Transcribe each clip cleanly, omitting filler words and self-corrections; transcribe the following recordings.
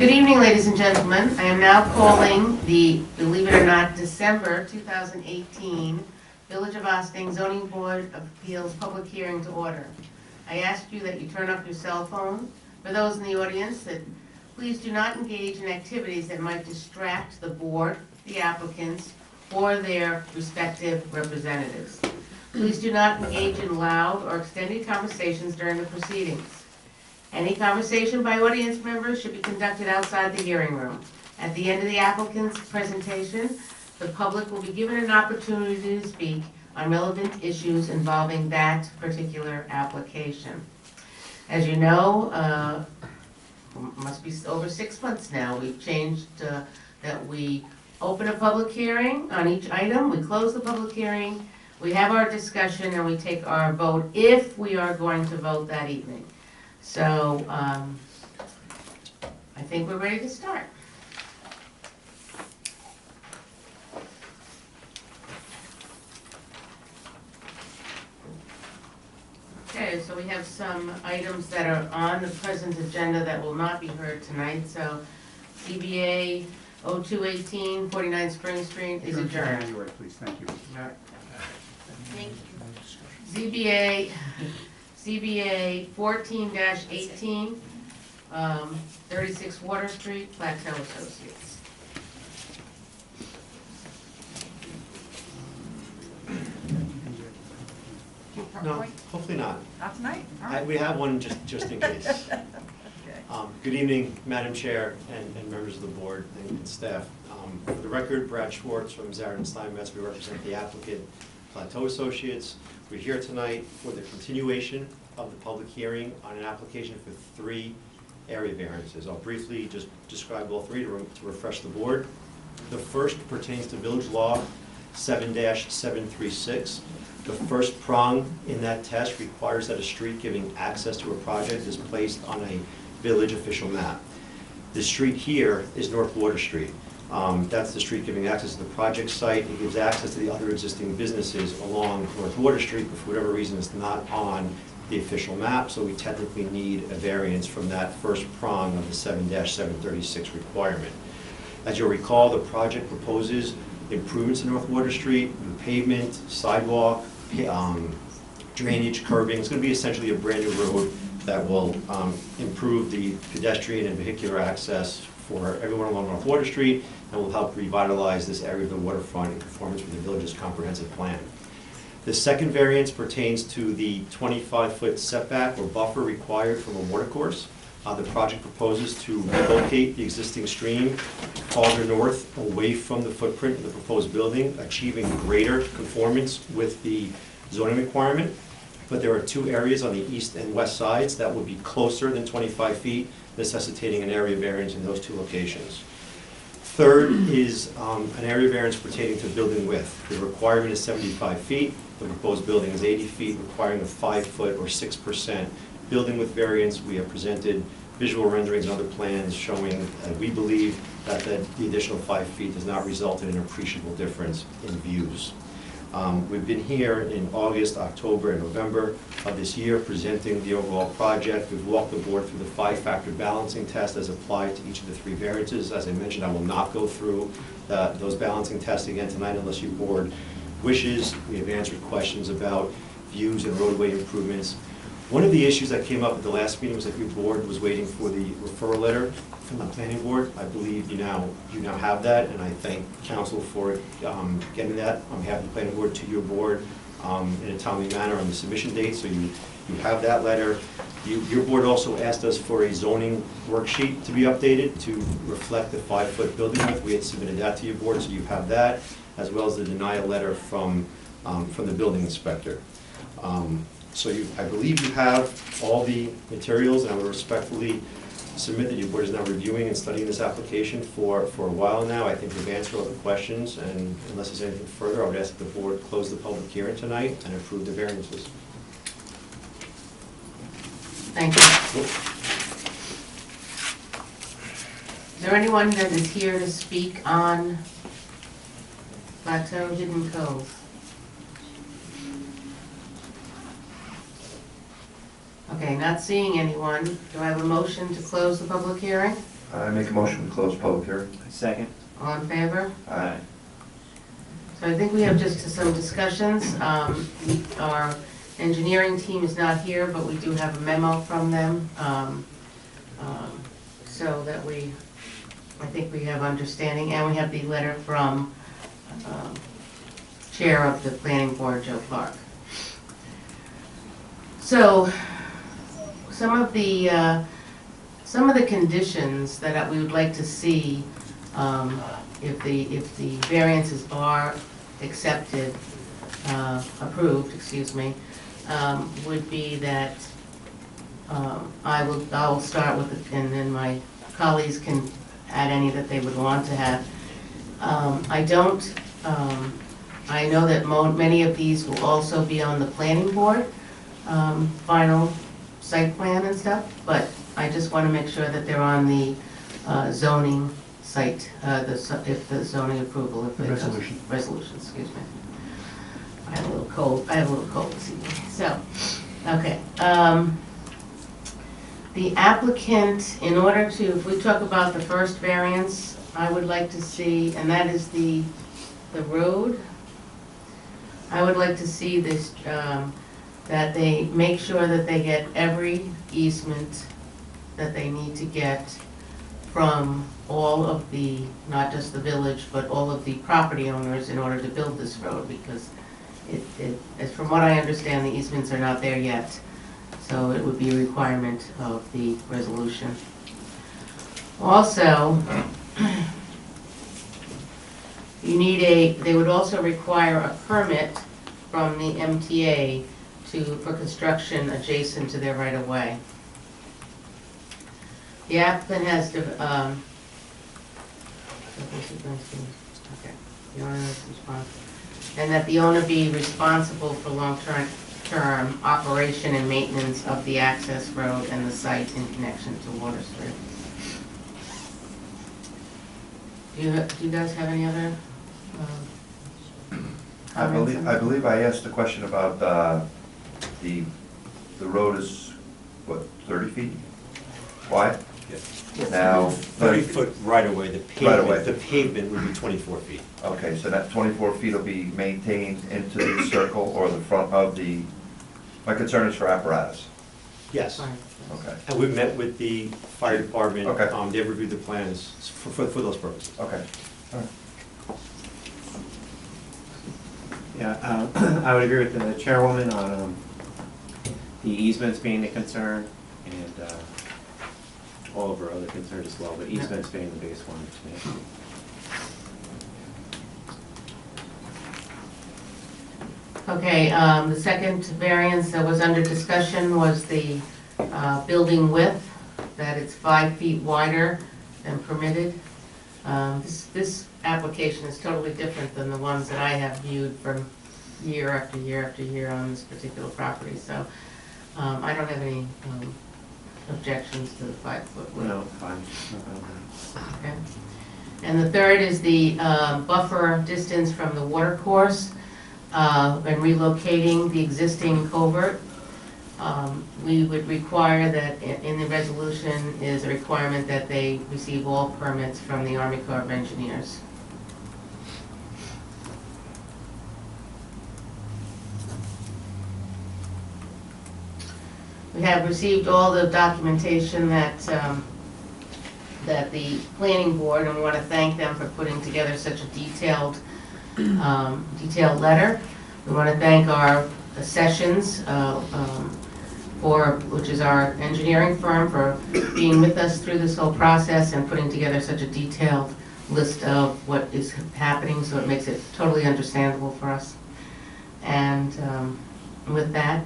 Good evening, ladies and gentlemen. I am now calling the, believe it or not, December 2018 Village of Ossining Zoning Board of Appeals public hearing to order. I ask you that you turn off your cell phone. For those in the audience, that please do not engage in activities that might distract the board, the applicants, or their respective representatives. Please do not engage in loud or extended conversations during the proceedings. Any conversation by audience members should be conducted outside the hearing room. At the end of the applicant's presentation, the public will be given an opportunity to speak on relevant issues involving that particular application. As you know, must be over 6 months now, we've changed that we open a public hearing on each item, we close the public hearing, we have our discussion, and we take our vote if we are going to vote that evening. So, I think we're ready to start. Okay, so we have some items that are on the present agenda that will not be heard tonight. So, CBA 0218 49 Spring Street is adjourned. January, please. Thank you. All right. Thank you. CBA 14-18, 36 Water Street, Plateau Associates. No, hopefully not. Not tonight? All right. We have one just in case. Okay. Good evening, Madam Chair and members of the board and staff. For the record, Brad Schwartz from Zarin Steinmetz. We represent the applicant, Plateau Associates. We're here tonight for the continuation of the public hearing on an application for 3 area variances. I'll briefly just describe all 3 to refresh the board. The first pertains to Village Law 7-736. The first prong in that test requires that a street giving access to a project is placed on a village official map. The street here is North Water Street. That's the street giving access to the project site. It gives access to the other existing businesses along North Water Street, but for whatever reason it's not on the official map, so we technically need a variance from that first prong of the 7-736 requirement. As you'll recall, the project proposes improvements to North Water Street, new pavement, sidewalk, drainage, curbing. It's going to be essentially a brand new road that will improve the pedestrian and vehicular access for everyone along North Water Street and will help revitalize this area of the waterfront in conformance with the village's comprehensive plan. The second variance pertains to the 25-foot setback or buffer required from a watercourse. The project proposes to relocate the existing stream farther north away from the footprint of the proposed building, achieving greater conformance with the zoning requirement. But there are 2 areas on the east and west sides that would be closer than 25 feet, necessitating an area variance in those 2 locations. Third is an area variance pertaining to building width. The requirement is 75 feet. The proposed building is 80 feet, requiring a 5-foot or 6% building width variance. We have presented visual renderings and other plans showing we believe that the additional 5 feet does not result in an appreciable difference in views. We've been here in August, October, and November of this year presenting the overall project. We've walked the board through the 5-factor balancing test as applied to each of the 3 variances. As I mentioned, I will not go through those balancing tests again tonight unless your board wishes. We have answered questions about views and roadway improvements. One of the issues that came up at the last meeting was that your board was waiting for the referral letter from the planning board. I believe you now have that, and I thank council for getting that on behalf of the planning board to your board in a timely manner on the submission date. So you have that letter. Your board also asked us for a zoning worksheet to be updated to reflect the 5-foot building width. We had submitted that to your board, so you have that, as well as the denial letter from the building inspector. So I believe you have all the materials, and I would respectfully submit that your board is now reviewing and studying this application for a while now. I think we've answered all the questions, and unless there's anything further, I would ask that the board close the public hearing tonight and approve the variances. Thank you. Is there anyone that is here to speak on Plateau Hidden Cove? Okay, not seeing anyone. Do I have a motion to close the public hearing? I make a motion to close public hearing. Second. All in favor? Aye. So I think we have just some discussions. Our engineering team is not here, but we do have a memo from them, so that I think we have understanding, and we have the letter from Chair of the Planning Board, Joe Clark. So, some of the conditions that we would like to see, if the variances are accepted, approved, excuse me, would be that, I will start with, and then my colleagues can add any that they would want to have. I know that many of these will also be on the planning board, final site plan and stuff, but I just want to make sure that they're on the zoning site, if the zoning approval, if it does. Resolution, excuse me. I have a little cold this evening, so, okay. The applicant, in order to, if we talk about the first variance, I would like to see, and that is the road. I would like to see this, that they make sure that they get every easement that they need to get from all of the, not just the village, but all of the property owners in order to build this road, because as from what I understand, the easements are not there yet. So it would be a requirement of the resolution. Also, they would also require a permit from the MTA for construction adjacent to their right-of-way. The applicant has, okay, the owner is responsible, and that the owner be responsible for long-term operation and maintenance of the access road and the site in connection to Water Street. Do you guys have any other comments? I believe I asked a question about the road is, what, 30 feet wide? Yes. Now, 30-foot right-of-way, Right-of-way. the pavement would be 24 feet. okay, so that 24 feet will be maintained into the circle or the front of the, my concern is for apparatus. Yes. Fine. Okay, And we met with the fire department. Okay. They reviewed the plans for those purposes. okay. All right. Yeah, I would agree with the chairwoman on the easements being a concern, and all of our other concerns as well, but easements being the biggest one to me. Okay, the second variance that was under discussion was the building width, that it's 5 feet wider than permitted. This application is totally different than the ones that I have viewed from year after year after year on this particular property, so I don't have any objections to the 5-foot width. No, fine. Okay. And the third is the buffer distance from the water course and relocating the existing culvert. We would require that in the resolution is a requirement that they receive all permits from the Army Corps of Engineers. We have received all the documentation that the planning board, and we want to thank them for putting together such a detailed letter. We want to thank our Sessions, which is our engineering firm, for being with us through this whole process and putting together such a detailed list of what is happening, so it makes it totally understandable for us. And with that,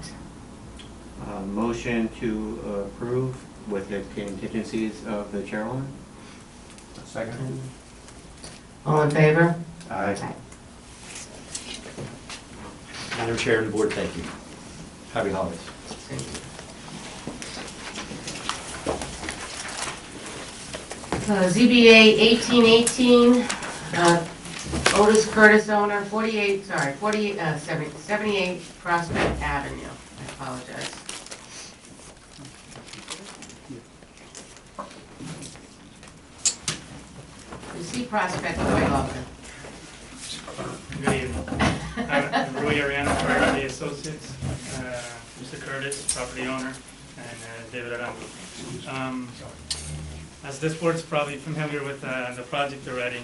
Motion to approve with the contingencies of the chairwoman? Second? all in favor? Aye. Madam Chair and the board, thank you. Happy holidays. Thank you. ZBA 1818, Otis Curtis owner, 78 Prospect Avenue. I apologize. You see Prospect quite often. Good evening. Rui Ariano, Priority Associates, Mr. Curtis, property owner, and David Arango. As this board's probably familiar with the project already,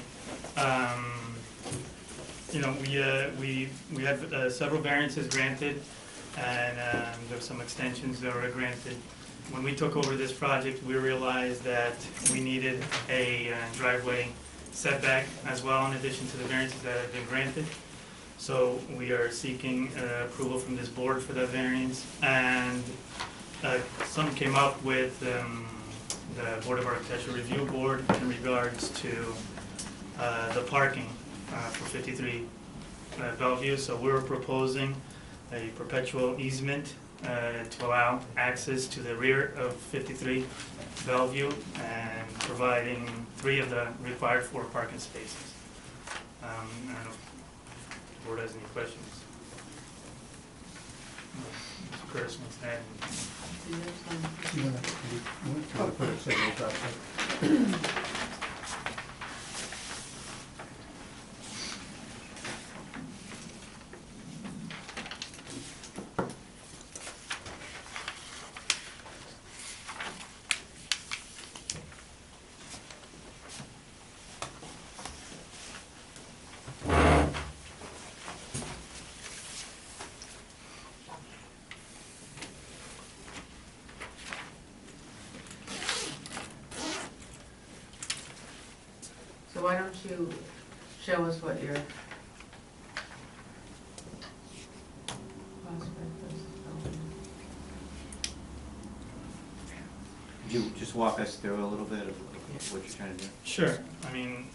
you know, we had several variances granted, and there were some extensions that were granted. When we took over this project, we realized that we needed a driveway setback as well, in addition to the variances that have been granted. So we are seeking approval from this board for that variance, and some came up with the Board of Architectural Review Board in regards to the parking for 53 Bellevue. So we're proposing a perpetual easement to allow access to the rear of 53 Bellevue and providing 3 of the required 4 parking spaces. I don't know if the board has any questions. Mr. Curtis wants to add anything. Do you have some? I'll put a signal up there. So why don't you show us what your Prospect is? Could you just walk us through a little bit of what you're trying to do? Sure. I mean,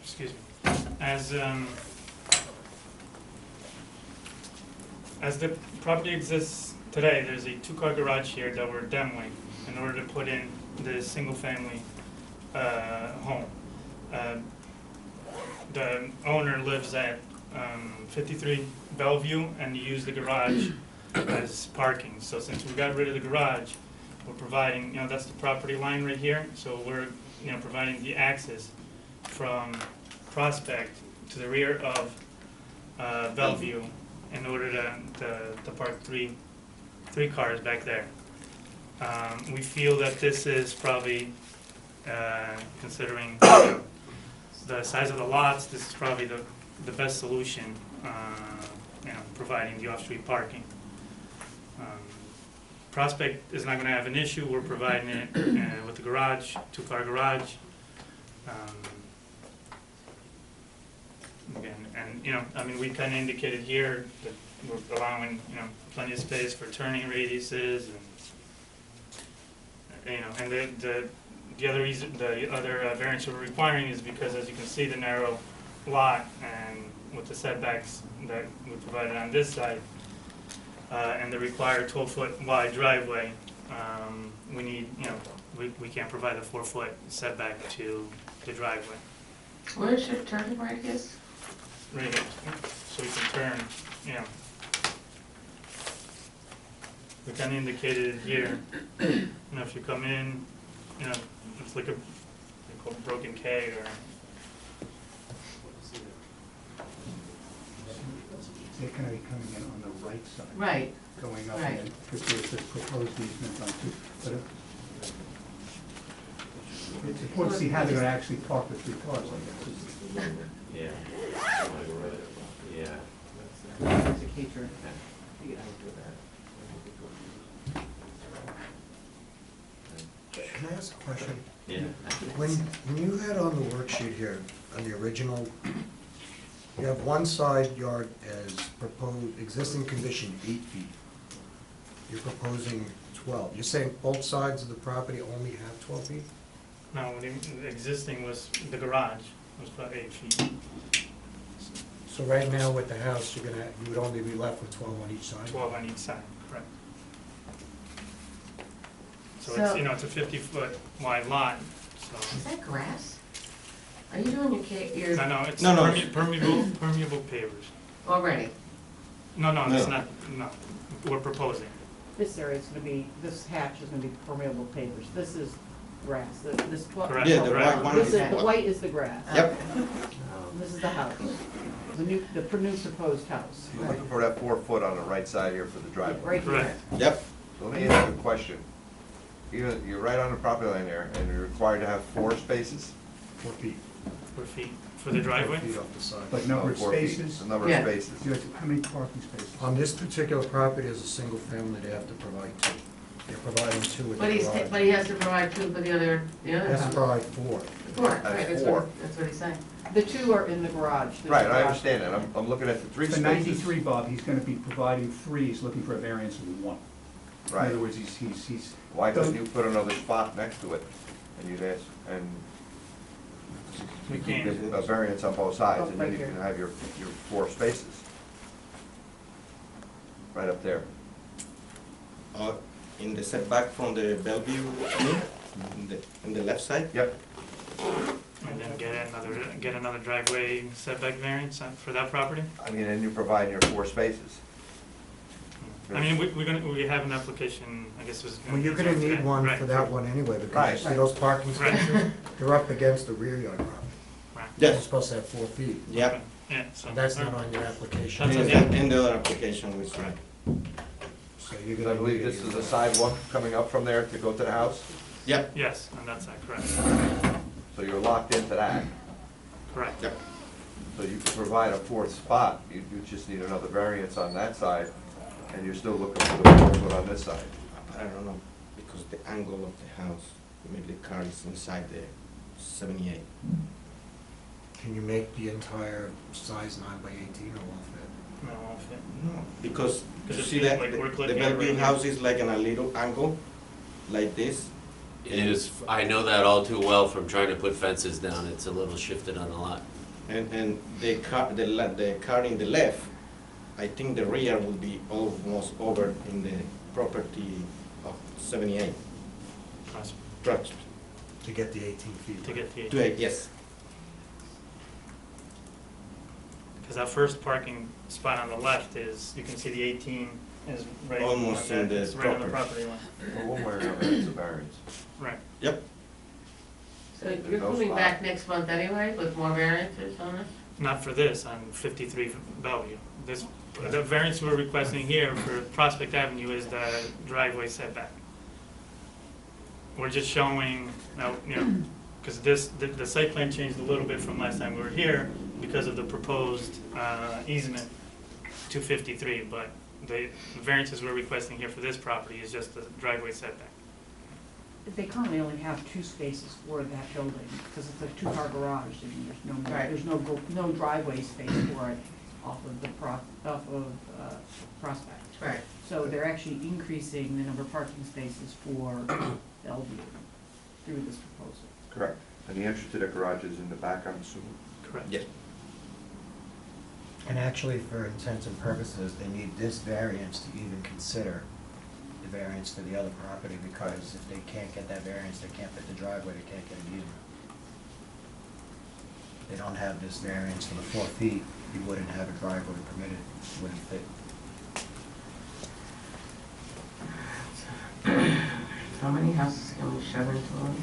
excuse me. As the property exists today, there's a 2-car garage here that we're demoing in order to put in the single-family home. The owner lives at 53 Bellevue and used the garage as parking. So since we got rid of the garage, we're providing, you know, that's the property line right here. So we're, you know, providing the access from Prospect to the rear of Bellevue in order to park three cars back there. We feel that this is probably, considering the size of the lots, this is probably the best solution, you know, providing the off-street parking. Prospect is not going to have an issue. We're providing it with the garage, 2-car garage. Again, and you know, I mean, we kind of indicated here that we're allowing, you know, plenty of space for turning radiuses, and you know, and the other reason, the other variance we're requiring is because, as you can see, the narrow lot and with the setbacks that we provided on this side, and the required 12-foot wide driveway, we need, you know, we can't provide a 4-foot setback to the driveway. Where's your turning radius? Right here, so we can turn, you know. We kind of indicated it here. You know, if you come in, you know, it's like a, they call it broken K, or They're gonna be coming in on the right side. Right. Going up Right. and because there's the proposed easement on 2, but it's important to see how they're gonna actually park the 3 cars, I guess. Yeah. Yeah. It's a caterer. Can I ask a question? Yeah. When you had on the worksheet here, on the original, you have one side yard as proposed, existing condition 8 feet. You're proposing 12. You're saying both sides of the property only have 12 feet? no, the existing was, the garage was about 8 feet. So right now with the house, you would only be left with 12 on each side? 12 on each side, correct. So So- it's, you know, it's a 50-foot wide lot, so. Is that grass? Are you doing your No, it's No, no. permeable pavers. already? No, it's No. not, no, we're proposing. This area is gonna be, this hatch is gonna be permeable pavers. This is grass, this. Correct. Yeah, the white one This is. is, the white is the grass. Yep, This is the house, the new proposed house. You're looking for that 4 foot on the right side here for the driveway. Right here. Correct. yep. So let me ask you a question. You're right on the property line there, and you're required to have 4 spaces? 4 feet. 4 feet for the driveway? 4 feet off the side. But number of 4 feet. spaces, The number of Yeah. spaces. how many parking spaces? On this particular property, as a single family, they have to provide 2. They're providing 2 with But the he's, garage. but he has to provide 2 for the other He has to house. provide 4. 4, right, that's 4. what he's saying. The two are in the garage. There's Right, a I garage. understand that. I'm looking at the 3 For spaces. 93, Bob, he's gonna be providing 3, he's looking for a variance of 1. In Right. other words, he's. Why couldn't you put another spot next to it? And you'd ask, and We you can. give a variance on both sides, Oh, and right then you here. can have your 4 spaces. Right up there. In the setback from the Bellevue, in the left side? Yep. And then get another driveway setback variance for that property? I mean, and you provide your 4 spaces. I mean, we have an application, I guess it was. Well, you're gonna need one Right. for that one anyway, because Right. you see those parking Right. spaces, they're up against the rear yard property. Right. You're Yes, supposed to have 4 feet. yep. Yeah, so. That's not on your application. That's In on the, in the other application, which, Right. So you're Because gonna I believe need this it. is a sidewalk coming up from there to go to the house, yep, Yes, and that's correct. so you're locked into that. Correct. yep. So you can provide a 4th spot, you just need another variance on that side, and you're still looking for the 4 foot on this side. I don't know, because the angle of the house, maybe the car is inside the 78. Can you make the entire size 9 by 18 or won't fit? No, it won't fit. No, because Because you it's see that, like we're the clipping it Bellevue right house here. is like in a little angle, like this. It is, I know that all too well from trying to put fences down, it's a little shifted on a lot. And the car, the car in the left, I think the rear will be almost over in the property of 78. Trust, To get the 18 feet? To get the. to it, yes. Because that first parking spot on the left is, you can see the 18 is right. Almost in the it's right on the property. property line. Well, one way or another, it's a variance. Right. Yep, So There's you're no coming spot. back next month anyway with more variances on this? Not for this, on 53 Bellevue. The variance we're requesting here for Prospect Avenue is the driveway setback. We're just showing, now, because the site plan changed a little bit from last time we were here because of the proposed easement to 53, but the variances we're requesting here for this property is just the driveway setback. They currently only have 2 spaces for that building, because it's a 2-car garage, and Right. there's no driveway space for it off of Prospect. Right. So they're actually increasing the number of parking spaces for Bellevue through this proposal. Correct. And the entrance to the garage is in the back, I'm assuming? Correct. yes. And actually, for intents and purposes, they need this variance to even consider the variance for the other property, because if they can't get that variance, they can't fit the driveway, they can't get an easement. They don't have this variance for the 4 feet, you wouldn't have a driveway permitted, it wouldn't fit. How many houses can we shove into one?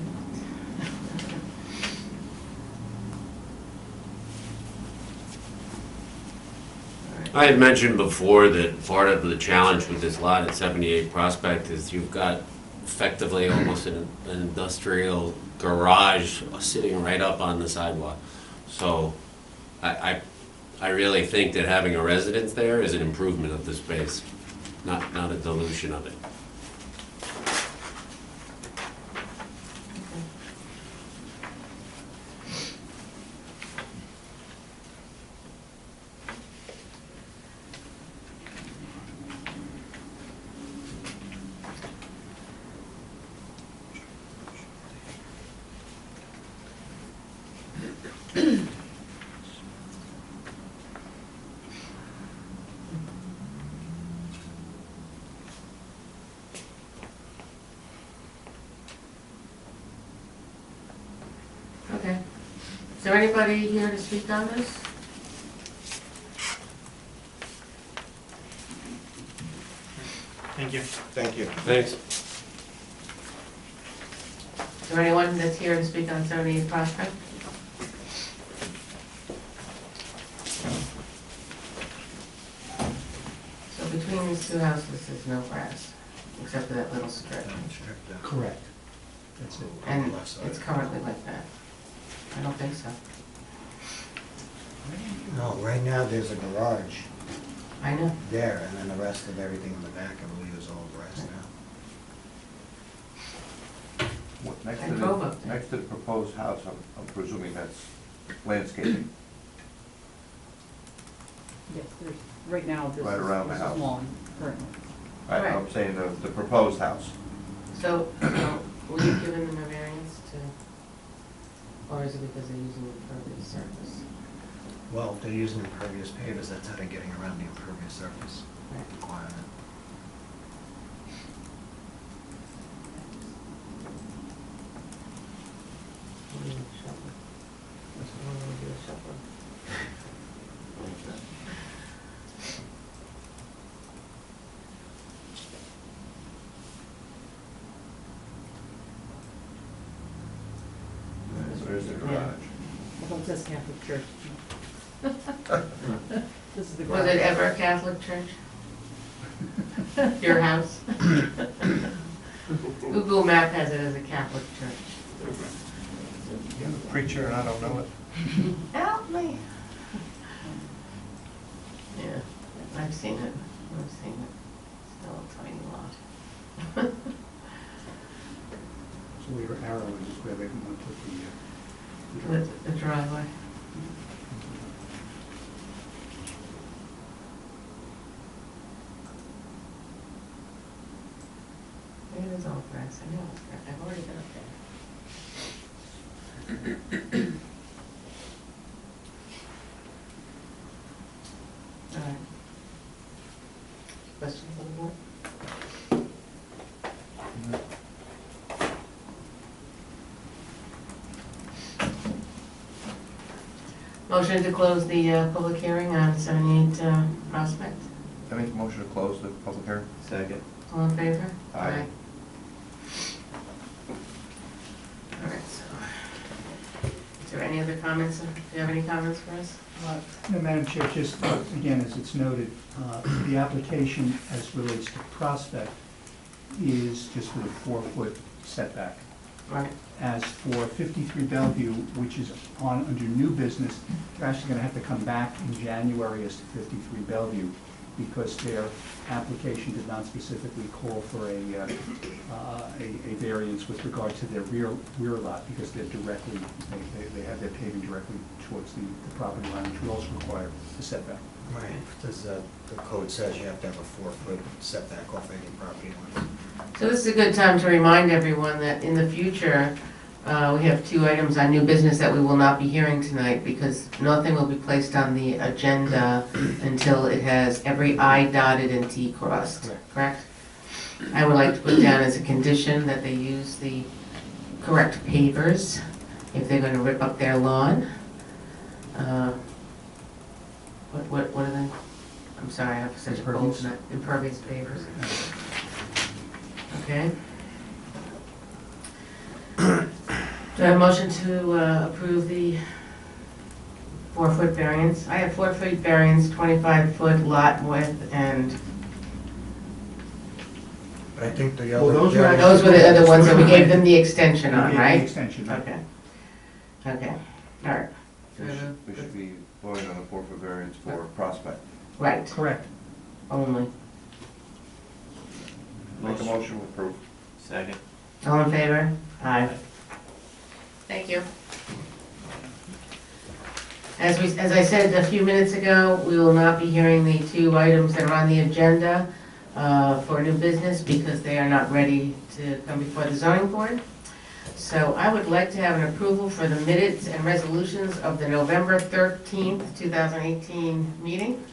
I had mentioned before that part of the challenge with this lot at 78 Prospect is you've got effectively almost an industrial garage sitting right up on the sidewalk. So I really think that having a residence there is an improvement of the space, not a dilution of it. Okay. Is there anybody here to speak on this? Thank you. Thank you. Thanks. there anyone that's here to speak on 78 Prospect? So between these two houses, there's no grass, except for that little strip. Correct. That's it. And it's currently like that? I don't think so. No, right now there's a garage I know. there, and then the rest of everything in the back, I believe, is all grass now. Next I to drove up the, there. next to the proposed house, I'm presuming that's landscaping. Yes, there's, right now, this is, Right around the this house. is lawn currently. I'm saying the proposed house. So, were you giving them a variance to, or is it because they're using impervious surface? Well, if they're using impervious pavers, that's how they're getting around the impervious surface requirement. What do you mean, shuffle? What's the one we do a shuffle? Where's the garage? Well, it says Catholic Church. This is the Was garage. it ever a Catholic church? Your house? Google Map has it as a Catholic church. You're a preacher and I don't know it. Help me. Yeah, I've seen it. I've seen it. Still a tiny lot. So your arrow is where they want to put the. The driveway. It is all grass, I know it's grass, I've already been up there. All right. Questions on the board? Motion to close the public hearing on 78 Prospect. I make a motion to close the public hearing. Second. All in favor? Aye. All right, so, is there any other comments? Do you have any comments for us? No, Madam Chair, just again, as it's noted, the application as relates to Prospect is just with a 4-foot setback. Right. As for 53 Bellevue, which is on, under new business, they're actually gonna have to come back in January as to 53 Bellevue, because their application did not specifically call for a variance with regard to their rear lot, because they're directly, they have their paving directly towards the property line, which would also require a setback. Right, because the code says you have to have a 4-foot setback off any property line. So this is a good time to remind everyone that in the future, we have 2 items on new business that we will not be hearing tonight, because nothing will be placed on the agenda until it has every I dotted and T crossed, correct? I would like to put down as a condition that they use the correct pavers if they're gonna rip up their lawn. What are they? I'm sorry, I have such a cold tonight. Impervious pavers. Okay. Do I have a motion to approve the 4-foot variance? I have 4-foot variance, 25-foot lot width, and But I think the Well, other. those were the other ones that we gave them the extension on, The right? extension, right? Okay. Okay, all right. Do We I have a- we should be voting on a 4-foot variance for Prospect. Right, Correct. only. Make a motion to approve. Second. All in favor? Aye. Thank you. As I said a few minutes ago, we will not be hearing the 2 items that are on the agenda for new business because they are not ready to come before the zoning board. So I would like to have an approval for the minutes and resolutions of the November 13th, 2018 meeting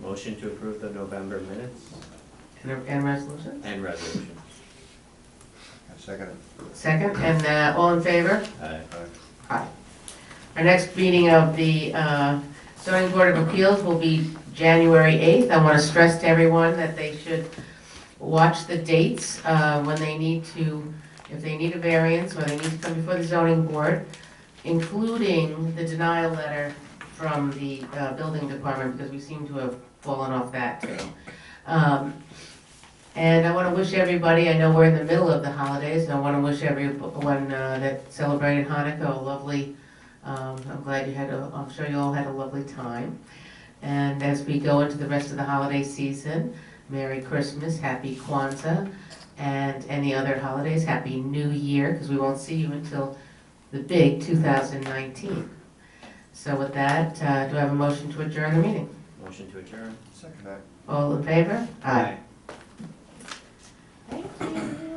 Motion to approve the November minutes and resolutions. and resolution. I second it. Second, and all in favor? Aye. Aye. Our next meeting of the zoning board of appeals will be January 8th. I want to stress to everyone that they should watch the dates when they need to if they need a variance or they need to come before the zoning board, including the denial letter from the building department, because we seem to have fallen off that too. And I want to wish everybody, I know we're in the middle of the holidays, and I want to wish everyone that celebrated Hanukkah a lovely, I'm glad you had, I'm sure you all had a lovely time. And as we go into the rest of the holiday season, Merry Christmas, Happy Kwanzaa, and any other holidays, Happy New Year, because we won't see you until the big 2019. So with that, do I have a motion to adjourn the meeting? Motion to adjourn. Second that. All in favor? Aye. Thank you.